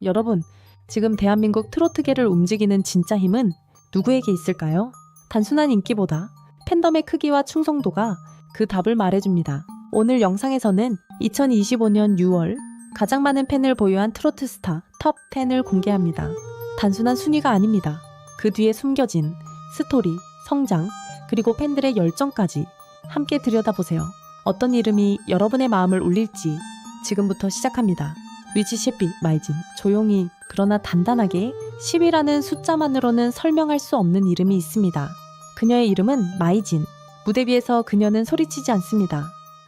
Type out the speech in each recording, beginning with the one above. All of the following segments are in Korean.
여러분, 지금 대한민국 트로트계를 움직이는 진짜 힘은 누구에게 있을까요? 단순한 인기보다 팬덤의 크기와 충성도가 그 답을 말해줍니다. 오늘 영상에서는 2025년 6월 가장 많은 팬을 보유한 트로트 스타 톱 10을 공개합니다. 단순한 순위가 아닙니다. 그 뒤에 숨겨진 스토리, 성장, 그리고 팬들의 열정까지 함께 들여다보세요. 어떤 이름이 여러분의 마음을 울릴지 지금부터 시작합니다. 위치 10위 마이진. 조용히 그러나 단단하게 10위라는 숫자만으로는 설명할 수 없는 이름이 있습니다. 그녀의 이름은 마이진. 무대 위에서 그녀는 소리치지 않습니다.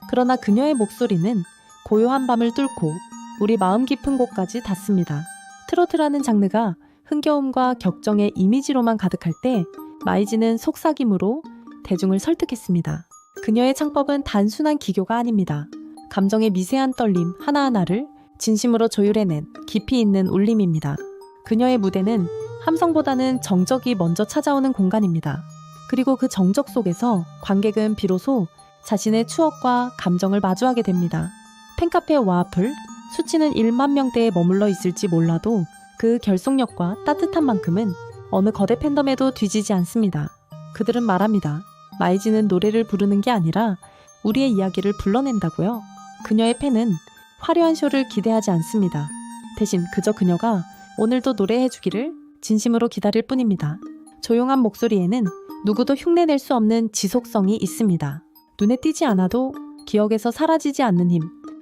그러나 그녀의 목소리는 고요한 밤을 뚫고 우리 마음 깊은 곳까지 닿습니다. 트로트라는 장르가 흥겨움과 격정의 이미지로만 가득할 때 마이진은 속삭임으로 대중을 설득했습니다. 그녀의 창법은 단순한 기교가 아닙니다. 감정의 미세한 떨림 하나하나를 진심으로 조율해낸 깊이 있는 울림입니다. 그녀의 무대는 함성보다는 정적이 먼저 찾아오는 공간입니다. 그리고 그 정적 속에서 관객은 비로소 자신의 추억과 감정을 마주하게 됩니다. 팬카페 와플, 수치는 1만 명대에 머물러 있을지 몰라도 그 결속력과 따뜻한 만큼은 어느 거대 팬덤에도 뒤지지 않습니다. 그들은 말합니다. 마이진은 노래를 부르는 게 아니라 우리의 이야기를 불러낸다고요. 그녀의 팬은 화려한 쇼를 기대하지 않습니다. 대신 그저 그녀가 오늘도 노래해주기를 진심으로 기다릴 뿐입니다. 조용한 목소리에는 누구도 흉내낼 수 없는 지속성이 있습니다. 눈에 띄지 않아도 기억에서 사라지지 않는 힘.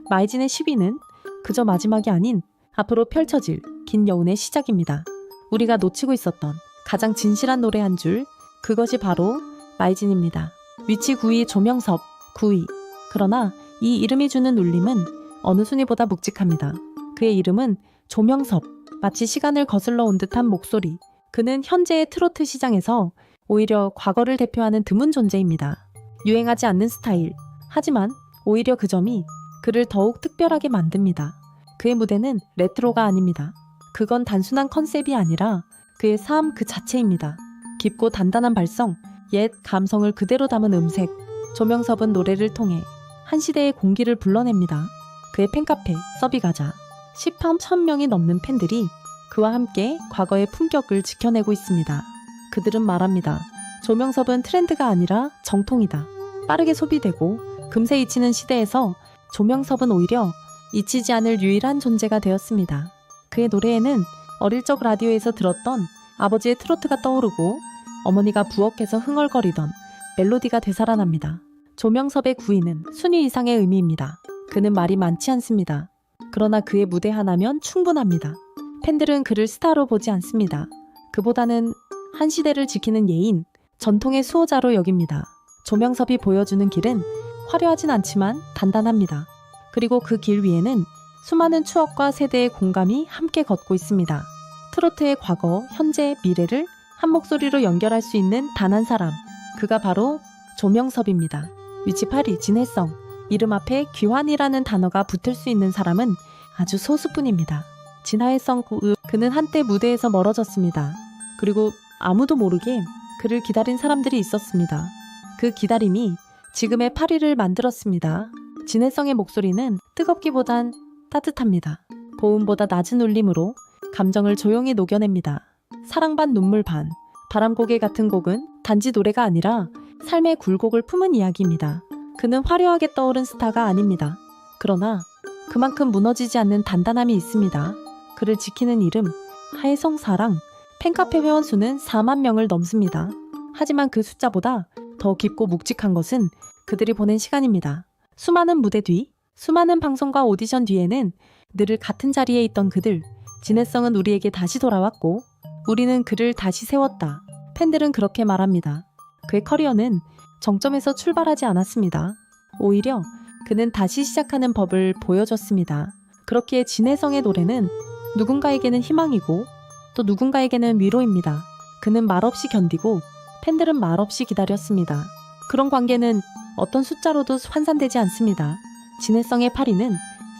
마이진의 10위는 그저 마지막이 아닌 앞으로 펼쳐질 긴 여운의 시작입니다. 우리가 놓치고 있었던 가장 진실한 노래 한 줄, 그것이 바로 마이진입니다. 위치 9위 조명섭 9위. 그러나 이 이름이 주는 울림은 어느 순위보다 묵직합니다. 그의 이름은 조명섭. 마치 시간을 거슬러 온 듯한 목소리. 그는 현재의 트로트 시장에서 오히려 과거를 대표하는 드문 존재입니다. 유행하지 않는 스타일. 하지만 오히려 그 점이 그를 더욱 특별하게 만듭니다. 그의 무대는 레트로가 아닙니다. 그건 단순한 컨셉이 아니라 그의 삶 그 자체입니다. 깊고 단단한 발성, 옛 감성을 그대로 담은 음색. 조명섭은 노래를 통해 한 시대의 공기를 불러냅니다. 그의 팬카페 서비가자 10,000명이 넘는 팬들이 그와 함께 과거의 품격을 지켜내고 있습니다. 그들은 말합니다. 조명섭은 트렌드가 아니라 정통이다. 빠르게 소비되고 금세 잊히는 시대에서 조명섭은 오히려 잊히지 않을 유일한 존재가 되었습니다. 그의 노래에는 어릴 적 라디오에서 들었던 아버지의 트로트가 떠오르고 어머니가 부엌에서 흥얼거리던 멜로디가 되살아납니다. 조명섭의 9위는 순위 이상의 의미입니다. 그는 말이 많지 않습니다. 그러나 그의 무대 하나면 충분합니다. 팬들은 그를 스타로 보지 않습니다. 그보다는 한 시대를 지키는 예인, 전통의 수호자로 여깁니다. 조명섭이 보여주는 길은 화려하진 않지만 단단합니다. 그리고 그 길 위에는 수많은 추억과 세대의 공감이 함께 걷고 있습니다. 트로트의 과거, 현재, 미래를 한 목소리로 연결할 수 있는 단 한 사람. 그가 바로 조명섭입니다. 위치 8위 진해성. 이름 앞에 귀환이라는 단어가 붙을 수 있는 사람은 아주 소수뿐입니다. 진해성 그는 한때 무대에서 멀어졌습니다. 그리고 아무도 모르게 그를 기다린 사람들이 있었습니다. 그 기다림이 지금의 8위를 만들었습니다. 진해성의 목소리는 뜨겁기보단 따뜻합니다. 고음보다 낮은 울림으로 감정을 조용히 녹여냅니다. 사랑 반 눈물 반. 바람고개 같은 곡은 단지 노래가 아니라 삶의 굴곡을 품은 이야기입니다. 그는 화려하게 떠오른 스타가 아닙니다. 그러나 그만큼 무너지지 않는 단단함이 있습니다. 그를 지키는 이름, 하혜성 사랑. 팬카페 회원수는 4만 명을 넘습니다. 하지만 그 숫자보다 더 깊고 묵직한 것은 그들이 보낸 시간입니다. 수많은 무대 뒤, 수많은 방송과 오디션 뒤에는 늘 같은 자리에 있던 그들. 진해성은 우리에게 다시 돌아왔고 우리는 그를 다시 세웠다. 팬들은 그렇게 말합니다. 그의 커리어는 정점에서 출발하지 않았습니다. 오히려 그는 다시 시작하는 법을 보여줬습니다. 그렇기에 진해성의 노래는 누군가에게는 희망이고 또 누군가에게는 위로입니다. 그는 말없이 견디고 팬들은 말없이 기다렸습니다. 그런 관계는 어떤 숫자로도 환산되지 않습니다. 진해성의 8위는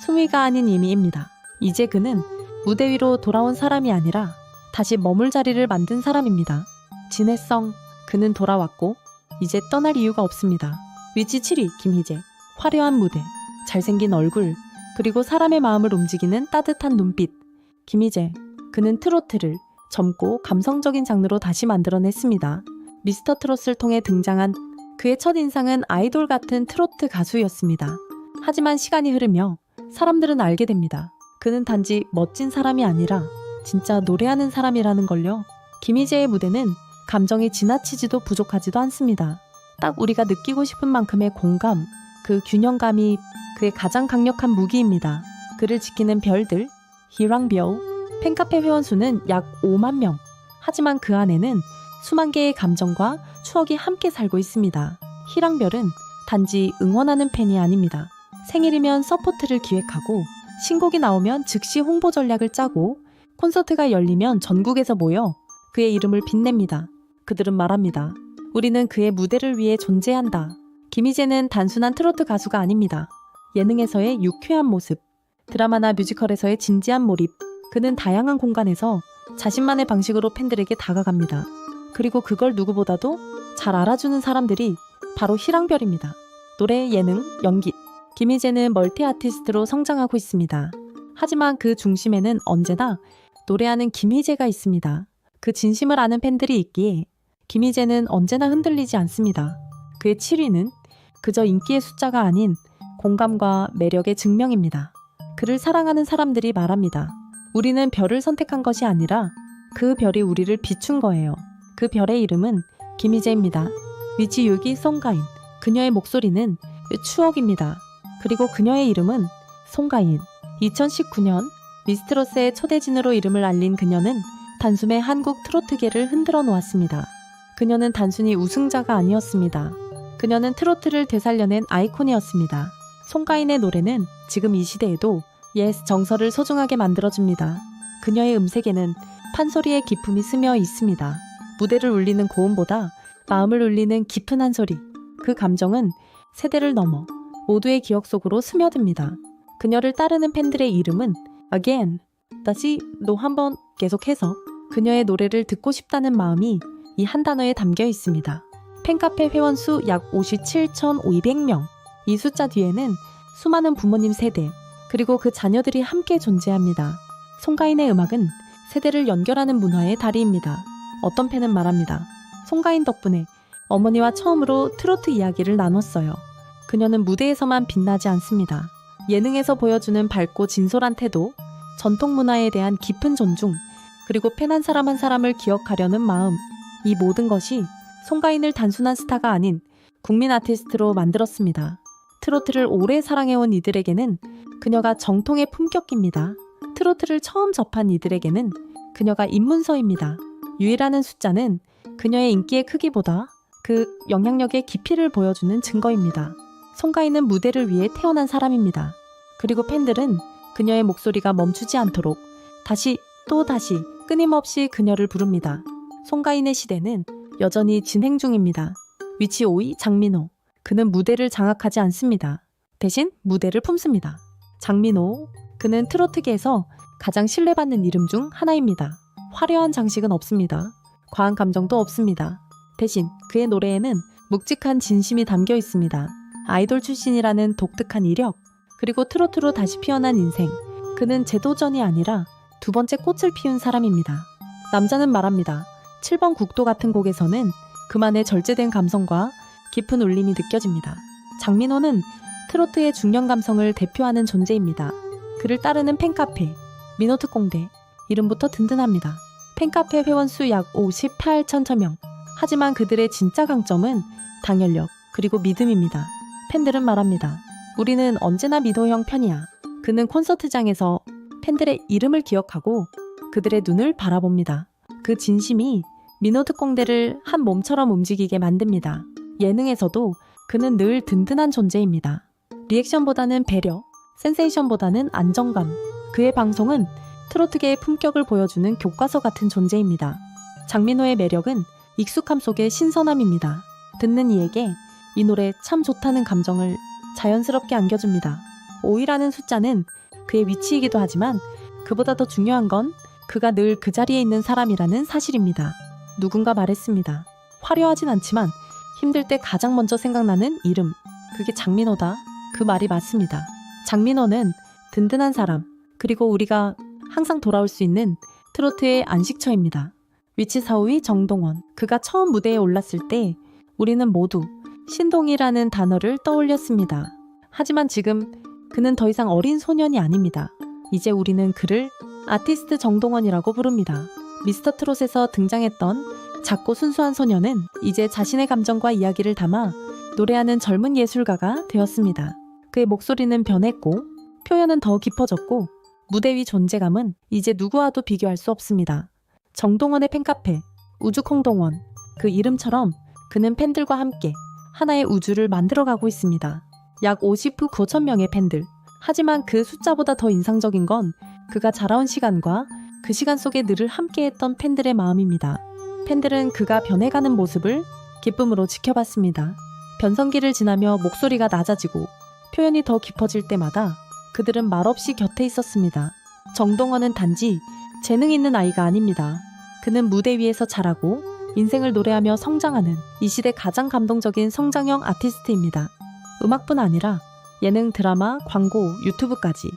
순위가 아닌 의미입니다. 이제 그는 무대 위로 돌아온 사람이 아니라 다시 머물 자리를 만든 사람입니다. 진해성, 그는 돌아왔고 이제 떠날 이유가 없습니다. 위치 7위 김희재. 화려한 무대, 잘생긴 얼굴, 그리고 사람의 마음을 움직이는 따뜻한 눈빛. 김희재. 그는 트로트를 젊고 감성적인 장르로 다시 만들어냈습니다. 미스터 트롯을 통해 등장한 그의 첫 인상은 아이돌 같은 트로트 가수였습니다. 하지만 시간이 흐르며 사람들은 알게 됩니다. 그는 단지 멋진 사람이 아니라 진짜 노래하는 사람이라는 걸요. 김희재의 무대는 감정이 지나치지도 부족하지도 않습니다. 딱 우리가 느끼고 싶은 만큼의 공감, 그 균형감이 그의 가장 강력한 무기입니다. 그를 지키는 별들, 희랑별, 팬카페 회원수는 약 5만 명. 하지만 그 안에는 수만 개의 감정과 추억이 함께 살고 있습니다. 희랑별은 단지 응원하는 팬이 아닙니다. 생일이면 서포트를 기획하고, 신곡이 나오면 즉시 홍보 전략을 짜고, 콘서트가 열리면 전국에서 모여 그의 이름을 빛냅니다. 그들은 말합니다. 우리는 그의 무대를 위해 존재한다. 김희재는 단순한 트로트 가수가 아닙니다. 예능에서의 유쾌한 모습, 드라마나 뮤지컬에서의 진지한 몰입, 그는 다양한 공간에서 자신만의 방식으로 팬들에게 다가갑니다. 그리고 그걸 누구보다도 잘 알아주는 사람들이 바로 희랑별입니다. 노래, 예능, 연기. 김희재는 멀티 아티스트로 성장하고 있습니다. 하지만 그 중심에는 언제나 노래하는 김희재가 있습니다. 그 진심을 아는 팬들이 있기에 김희재는 언제나 흔들리지 않습니다. 그의 7위는 그저 인기의 숫자가 아닌 공감과 매력의 증명입니다. 그를 사랑하는 사람들이 말합니다. 우리는 별을 선택한 것이 아니라 그 별이 우리를 비춘 거예요. 그 별의 이름은 김희재입니다. 위치유기 송가인. 그녀의 목소리는 추억입니다. 그리고 그녀의 이름은 송가인. 2019년 미스트롯의 초대진으로 이름을 알린 그녀는 단숨에 한국 트로트계를 흔들어 놓았습니다. 그녀는 단순히 우승자가 아니었습니다. 그녀는 트로트를 되살려낸 아이콘이었습니다. 송가인의 노래는 지금 이 시대에도 옛 정서를 소중하게 만들어줍니다. 그녀의 음색에는 판소리의 기품이 스며 있습니다. 무대를 울리는 고음보다 마음을 울리는 깊은 한 소리. 그 감정은 세대를 넘어 모두의 기억 속으로 스며듭니다. 그녀를 따르는 팬들의 이름은 again, 다시 또 한번 계속해서 그녀의 노래를 듣고 싶다는 마음이 이 한 단어에 담겨 있습니다. 팬카페 회원수 약 57,500명. 이 숫자 뒤에는 수많은 부모님 세대, 그리고 그 자녀들이 함께 존재합니다. 송가인의 음악은 세대를 연결하는 문화의 다리입니다. 어떤 팬은 말합니다. 송가인 덕분에 어머니와 처음으로 트로트 이야기를 나눴어요. 그녀는 무대에서만 빛나지 않습니다. 예능에서 보여주는 밝고 진솔한 태도, 전통 문화에 대한 깊은 존중, 그리고 팬 한 사람 한 사람을 기억하려는 마음. 이 모든 것이 송가인을 단순한 스타가 아닌 국민 아티스트로 만들었습니다. 트로트를 오래 사랑해온 이들에게는 그녀가 정통의 품격입니다. 트로트를 처음 접한 이들에게는 그녀가 입문서입니다. 유일하는 숫자는 그녀의 인기의 크기보다 그 영향력의 깊이를 보여주는 증거입니다. 송가인은 무대를 위해 태어난 사람입니다. 그리고 팬들은 그녀의 목소리가 멈추지 않도록 다시 또 다시 끊임없이 그녀를 부릅니다. 송가인의 시대는 여전히 진행 중입니다. 위치 5위 장민호. 그는 무대를 장악하지 않습니다. 대신 무대를 품습니다. 장민호. 그는 트로트계에서 가장 신뢰받는 이름 중 하나입니다. 화려한 장식은 없습니다. 과한 감정도 없습니다. 대신 그의 노래에는 묵직한 진심이 담겨 있습니다. 아이돌 출신이라는 독특한 이력, 그리고 트로트로 다시 피어난 인생. 그는 재도전이 아니라 두 번째 꽃을 피운 사람입니다. 남자는 말합니다. 7번 국도 같은 곡에서는 그만의 절제된 감성과 깊은 울림이 느껴집니다. 장민호는 트로트의 중년 감성을 대표하는 존재입니다. 그를 따르는 팬카페, 민호특공대, 이름부터 든든합니다. 팬카페 회원수 약 58,000명. 하지만 그들의 진짜 강점은 당열력, 그리고 믿음입니다. 팬들은 말합니다. 우리는 언제나 민호 형 편이야. 그는 콘서트장에서 팬들의 이름을 기억하고 그들의 눈을 바라봅니다. 그 진심이 민호특공대를 한 몸처럼 움직이게 만듭니다. 예능에서도 그는 늘 든든한 존재입니다. 리액션보다는 배려, 센세이션보다는 안정감. 그의 방송은 트로트계의 품격을 보여주는 교과서 같은 존재입니다. 장민호의 매력은 익숙함 속의 신선함입니다. 듣는 이에게 이 노래 참 좋다는 감정을 자연스럽게 안겨줍니다. 5위라는 숫자는 그의 위치이기도 하지만 그보다 더 중요한 건 그가 늘 그 자리에 있는 사람이라는 사실입니다. 누군가 말했습니다. 화려하진 않지만 힘들 때 가장 먼저 생각나는 이름. 그게 장민호다. 그 말이 맞습니다. 장민호는 든든한 사람, 그리고 우리가 항상 돌아올 수 있는 트로트의 안식처입니다. 위치 4위 정동원. 그가 처음 무대에 올랐을 때 우리는 모두 신동이라는 단어를 떠올렸습니다. 하지만 지금 그는 더 이상 어린 소년이 아닙니다. 이제 우리는 그를 아티스트 정동원이라고 부릅니다. 미스터 트롯에서 등장했던 작고 순수한 소년은 이제 자신의 감정과 이야기를 담아 노래하는 젊은 예술가가 되었습니다. 그의 목소리는 변했고 표현은 더 깊어졌고 무대 위 존재감은 이제 누구와도 비교할 수 없습니다. 정동원의 팬카페 우주콩동원. 그 이름처럼 그는 팬들과 함께 하나의 우주를 만들어가고 있습니다. 약 50후 9천 명의 팬들. 하지만 그 숫자보다 더 인상적인 건 그가 자라온 시간과 그 시간 속에 늘 함께했던 팬들의 마음입니다. 팬들은 그가 변해가는 모습을 기쁨으로 지켜봤습니다. 변성기를 지나며 목소리가 낮아지고 표현이 더 깊어질 때마다 그들은 말없이 곁에 있었습니다. 정동원은 단지 재능 있는 아이가 아닙니다. 그는 무대 위에서 자라고 인생을 노래하며 성장하는 이 시대 가장 감동적인 성장형 아티스트입니다. 음악뿐 아니라 예능, 드라마, 광고, 유튜브까지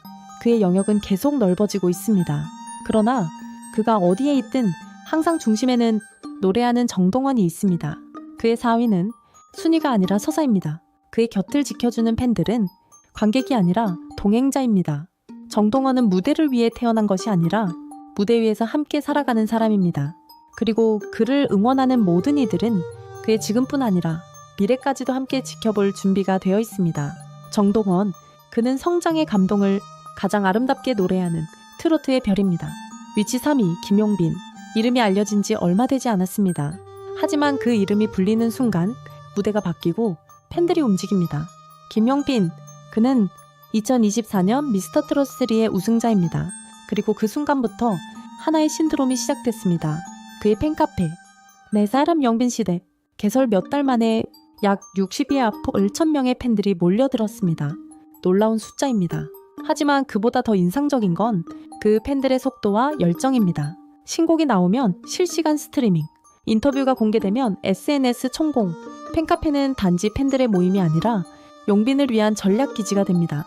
그의 영역은 계속 넓어지고 있습니다. 그러나 그가 어디에 있든 항상 중심에는 노래하는 정동원이 있습니다. 그의 4위는 순위가 아니라 서사입니다. 그의 곁을 지켜주는 팬들은 관객이 아니라 동행자입니다. 정동원은 무대를 위해 태어난 것이 아니라 무대 위에서 함께 살아가는 사람입니다. 그리고 그를 응원하는 모든 이들은 그의 지금뿐 아니라 미래까지도 함께 지켜볼 준비가 되어 있습니다. 정동원, 그는 성장의 감동을 가장 아름답게 노래하는 트로트의 별입니다. 위치 3위 김용빈. 이름이 알려진 지 얼마 되지 않았습니다. 하지만 그 이름이 불리는 순간 무대가 바뀌고 팬들이 움직입니다. 김용빈, 그는 2024년 미스터 트롯 3의 우승자입니다. 그리고 그 순간부터 하나의 신드롬이 시작됐습니다. 그의 팬카페 내 사람 영빈 시대. 개설 몇 달 만에 약 62억 1,000명의 팬들이 몰려들었습니다. 놀라운 숫자입니다. 하지만 그보다 더 인상적인 건 그 팬들의 속도와 열정입니다. 신곡이 나오면 실시간 스트리밍, 인터뷰가 공개되면 SNS 총공. 팬카페는 단지 팬들의 모임이 아니라 용빈을 위한 전략 기지가 됩니다.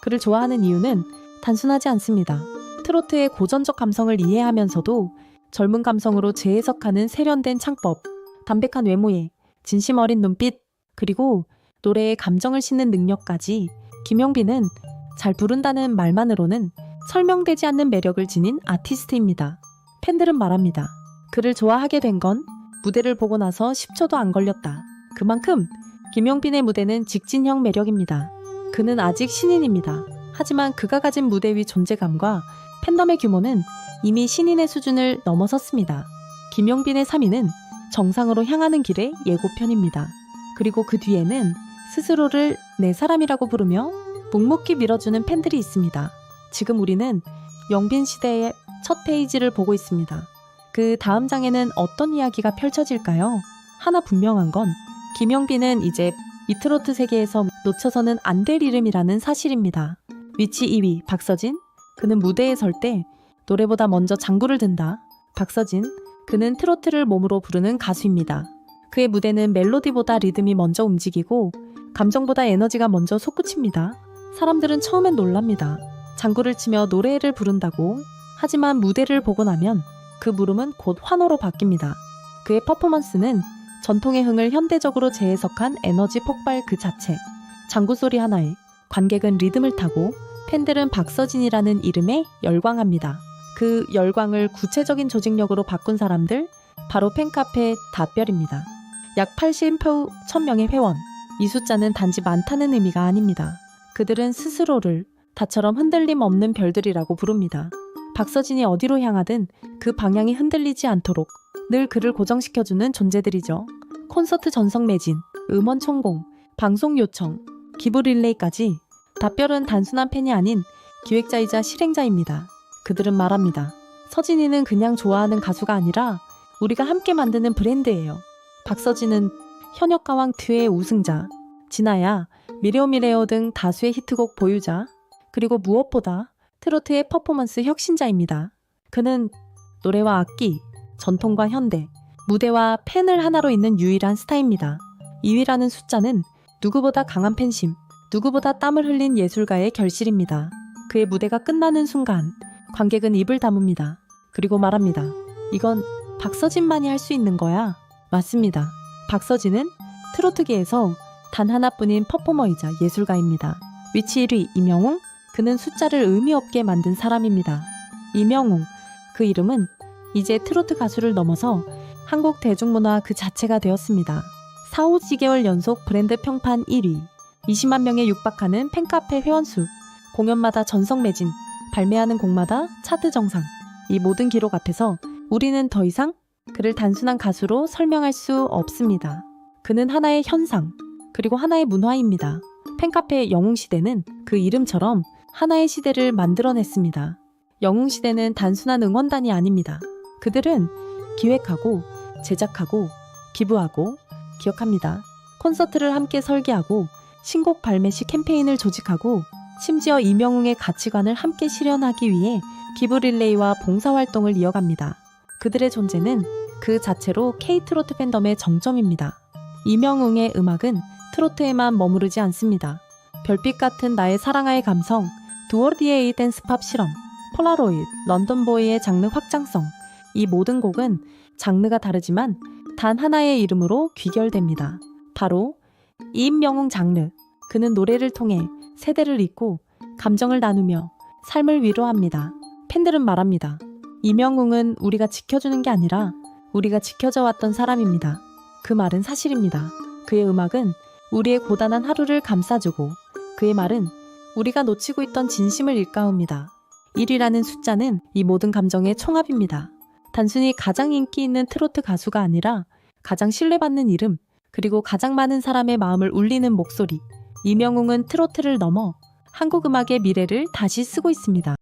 그를 좋아하는 이유는 단순하지 않습니다. 트로트의 고전적 감성을 이해하면서도 젊은 감성으로 재해석하는 세련된 창법, 담백한 외모에 진심 어린 눈빛, 그리고 노래에 감정을 싣는 능력까지 김용빈은 잘 부른다는 말만으로는 설명되지 않는 매력을 지닌 아티스트입니다. 팬들은 말합니다. 그를 좋아하게 된 건 무대를 보고 나서 10초도 안 걸렸다. 그만큼 김용빈의 무대는 직진형 매력입니다. 그는 아직 신인입니다. 하지만 그가 가진 무대 위 존재감과 팬덤의 규모는 이미 신인의 수준을 넘어섰습니다. 김용빈의 3위는 정상으로 향하는 길의 예고편입니다. 그리고 그 뒤에는 스스로를 내 사람이라고 부르며 묵묵히 밀어주는 팬들이 있습니다. 지금 우리는 영빈 시대의 첫 페이지를 보고 있습니다. 그 다음 장에는 어떤 이야기가 펼쳐질까요? 하나 분명한 건 김용빈은 이제 이 트로트 세계에서 놓쳐서는 안 될 이름이라는 사실입니다. 위치 2위 박서진. 그는 무대에 설 때 노래보다 먼저 장구를 든다. 박서진. 그는 트로트를 몸으로 부르는 가수입니다. 그의 무대는 멜로디보다 리듬이 먼저 움직이고 감정보다 에너지가 먼저 솟구칩니다. 사람들은 처음엔 놀랍니다. 장구를 치며 노래를 부른다고. 하지만 무대를 보고 나면 그 물음은 곧 환호로 바뀝니다. 그의 퍼포먼스는 전통의 흥을 현대적으로 재해석한 에너지 폭발 그 자체. 장구 소리 하나에 관객은 리듬을 타고 팬들은 박서진이라는 이름에 열광합니다. 그 열광을 구체적인 조직력으로 바꾼 사람들, 바로 팬카페 답별입니다. 약 80호 1000명의 회원. 이 숫자는 단지 많다는 의미가 아닙니다. 그들은 스스로를 다처럼 흔들림 없는 별들이라고 부릅니다. 박서진이 어디로 향하든 그 방향이 흔들리지 않도록 늘 그를 고정시켜주는 존재들이죠. 콘서트 전성 매진, 음원 천공, 방송 요청, 기부 릴레이까지 답별은 단순한 팬이 아닌 기획자이자 실행자입니다. 그들은 말합니다. 서진이는 그냥 좋아하는 가수가 아니라 우리가 함께 만드는 브랜드예요. 박서진은 현역가왕 2의 우승자, 진아야, 미레오미레오 등 다수의 히트곡 보유자, 그리고 무엇보다 트로트의 퍼포먼스 혁신자입니다. 그는 노래와 악기, 전통과 현대, 무대와 팬을 하나로 잇는 유일한 스타입니다. 2위라는 숫자는 누구보다 강한 팬심, 누구보다 땀을 흘린 예술가의 결실입니다. 그의 무대가 끝나는 순간 관객은 입을 다뭅니다. 그리고 말합니다. 이건 박서진만이 할 수 있는 거야. 맞습니다. 박서진은 트로트계에서 단 하나뿐인 퍼포머이자 예술가입니다. 위치 1위 임영웅, 그는 숫자를 의미 없게 만든 사람입니다. 임영웅, 그 이름은 이제 트로트 가수를 넘어서 한국 대중문화 그 자체가 되었습니다. 4, 5개월 연속 브랜드 평판 1위, 20만 명에 육박하는 팬카페 회원수, 공연마다 전성 매진, 발매하는 곡마다 차트 정상. 이 모든 기록 앞에서 우리는 더 이상 그를 단순한 가수로 설명할 수 없습니다. 그는 하나의 현상, 그리고 하나의 문화입니다. 팬카페 영웅시대는 그 이름처럼 하나의 시대를 만들어냈습니다. 영웅시대는 단순한 응원단이 아닙니다. 그들은 기획하고 제작하고 기부하고 기억합니다. 콘서트를 함께 설계하고 신곡 발매 시 캠페인을 조직하고 심지어 임영웅의 가치관을 함께 실현하기 위해 기부 릴레이와 봉사활동을 이어갑니다. 그들의 존재는 그 자체로 K-트로트 팬덤의 정점입니다. 임영웅의 음악은 트로트에만 머무르지 않습니다. 별빛 같은 나의 사랑아의 감성, 두어디의 댄스팝 실험, 폴라로이드, 런던보이의 장르 확장성, 이 모든 곡은 장르가 다르지만 단 하나의 이름으로 귀결됩니다. 바로 임영웅 장르. 그는 노래를 통해 세대를 잇고 감정을 나누며 삶을 위로합니다. 팬들은 말합니다. 임영웅은 우리가 지켜주는 게 아니라 우리가 지켜져 왔던 사람입니다. 그 말은 사실입니다. 그의 음악은 우리의 고단한 하루를 감싸주고 그의 말은 우리가 놓치고 있던 진심을 일깨웁니다. 1위라는 숫자는 이 모든 감정의 총합입니다. 단순히 가장 인기 있는 트로트 가수가 아니라 가장 신뢰받는 이름, 그리고 가장 많은 사람의 마음을 울리는 목소리. 임영웅은 트로트를 넘어 한국 음악의 미래를 다시 쓰고 있습니다.